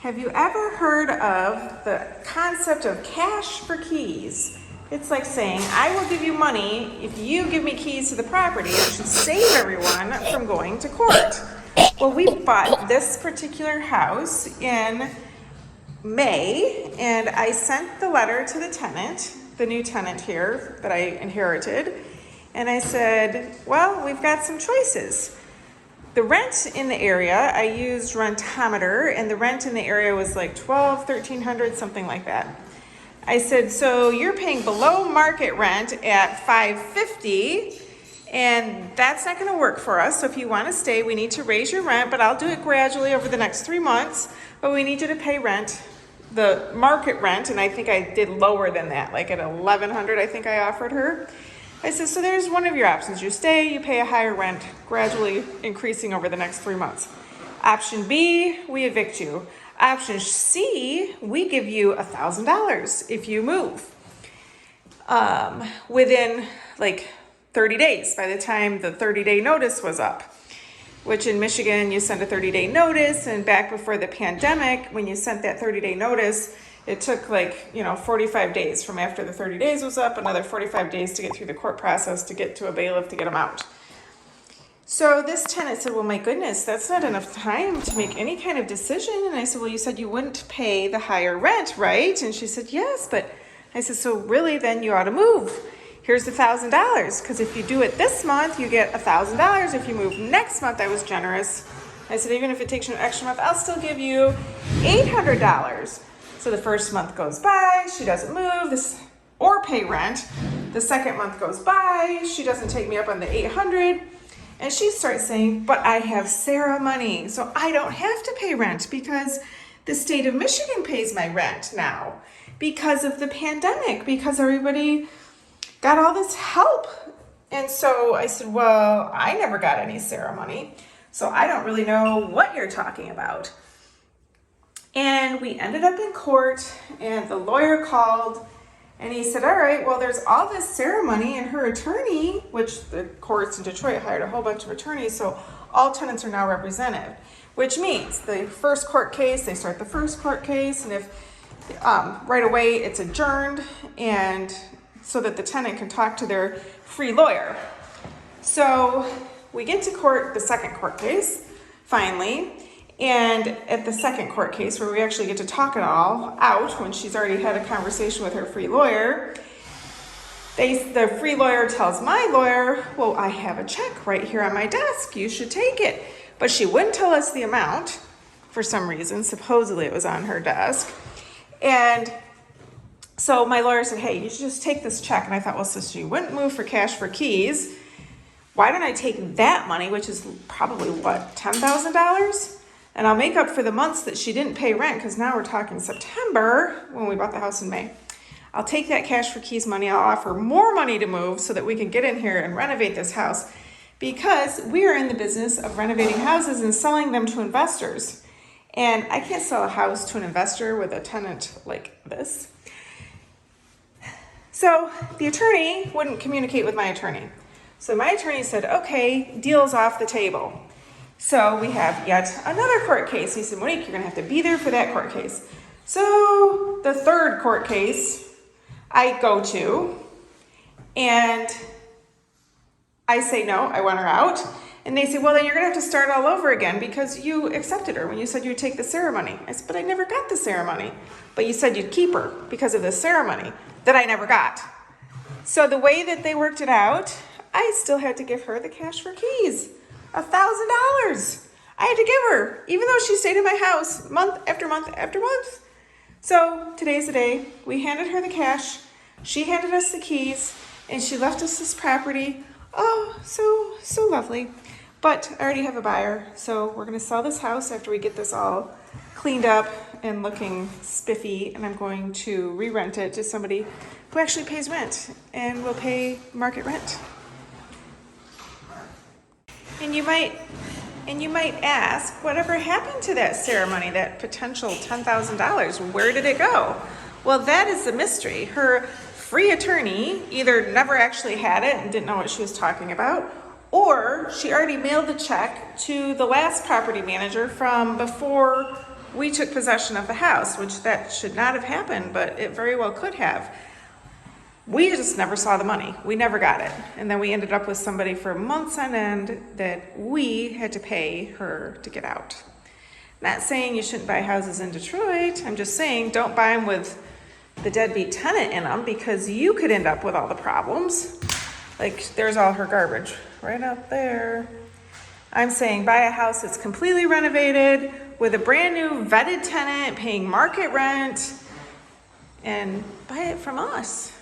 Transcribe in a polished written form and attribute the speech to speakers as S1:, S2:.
S1: Have you ever heard of the concept of cash for keys? It's like saying, I will give you money if you give me keys to the property. It should save everyone from going to court. Well, we bought this particular house in May, and I sent the letter to the tenant, the new tenant here that I inherited, and I said, well, we've got some choices. The rent in the area, I used Rentometer, and the rent in the area was like $1,200, something like that. I said, so you're paying below market rent at $550, and that's not going to work for us. So if you want to stay, we need to raise your rent, but I'll do it gradually over the next 3 months. But we need you to pay rent, the market rent, and I think I did lower than that, like at $1,100, I think I offered her. I said, so there's one of your options. You stay, you pay a higher rent, gradually increasing over the next 3 months. Option B, we evict you. Option C, we give you $1,000 if you move within like 30 days, by the time the 30-day notice was up, which in Michigan, you send a 30-day notice, and back before the pandemic, when you sent that 30-day notice, it took 45 days from after the 30 days was up, another 45 days to get through the court process to get to a bailiff to get them out. So this tenant said, well, my goodness, that's not enough time to make any kind of decision. And I said, well, you said you wouldn't pay the higher rent, right? And she said, yes, but I said, so really then you ought to move. Here's the $1,000, because if you do it this month, you get $1,000. If you move next month, I was generous. I said, even if it takes you an extra month, I'll still give you $800. So the first month goes by, she doesn't move or pay rent. The second month goes by, she doesn't take me up on the $800. And she starts saying, but I have CERA money, so I don't have to pay rent because the state of Michigan pays my rent now because of the pandemic, because everybody got all this help. And so I said, well, I never got any CERA money, so I don't really know what you're talking about. And we ended up in court, and the lawyer called, and he said, all right, well, there's all this CERA money, and her attorney, which the courts in Detroit hired a whole bunch of attorneys, so all tenants are now represented, which means the first court case, they start the first court case, and if right away it's adjourned, and so that the tenant can talk to their free lawyer. So we get to court, the second court case, finally. And at the second court case, where we actually get to talk it all out, when she's already had a conversation with her free lawyer, the free lawyer tells my lawyer, well, I have a check right here on my desk. You should take it. But she wouldn't tell us the amount for some reason. Supposedly it was on her desk. And so my lawyer said, hey, you should just take this check. And I thought, well, so she wouldn't move for cash for keys. Why don't I take that money, which is probably, what, $10,000? And I'll make up for the months that she didn't pay rent, because now we're talking September when we bought the house in May. I'll take that cash for keys money. I'll offer more money to move so that we can get in here and renovate this house, because we are in the business of renovating houses and selling them to investors. And I can't sell a house to an investor with a tenant like this. So the attorney wouldn't communicate with my attorney. So my attorney said, okay, deal's off the table. So we have yet another court case. He said, Monique, you're going to have to be there for that court case. So the third court case I go to, and I say, no, I want her out. And they say, well, then you're going to have to start all over again because you accepted her when you said you'd take the CERA money. I said, but I never got the CERA money. But you said you'd keep her because of the CERA money that I never got. So the way that they worked it out, I still had to give her the cash for keys. $1,000 I had to give her, even though she stayed in my house month after month after month. So today's the day. We handed her the cash. She handed us the keys, and she left us this property. Oh, so lovely. But I already have a buyer, so we're going to sell this house after we get this all cleaned up and looking spiffy, and I'm going to re-rent it to somebody who actually pays rent and will pay market rent. And you might ask, whatever happened to that CERA money, that potential $10,000? Where did it go? Well, that is the mystery. Her free attorney either never actually had it and didn't know what she was talking about, or she already mailed the check to the last property manager from before we took possession of the house, which that should not have happened, but it very well could have. We just never saw the money. We never got it. And then we ended up with somebody for months on end that we had to pay her to get out. Not saying you shouldn't buy houses in Detroit. I'm just saying don't buy them with the deadbeat tenant in them, because you could end up with all the problems. Like, there's all her garbage right out there. I'm saying buy a house that's completely renovated with a brand new vetted tenant paying market rent, and buy it from us.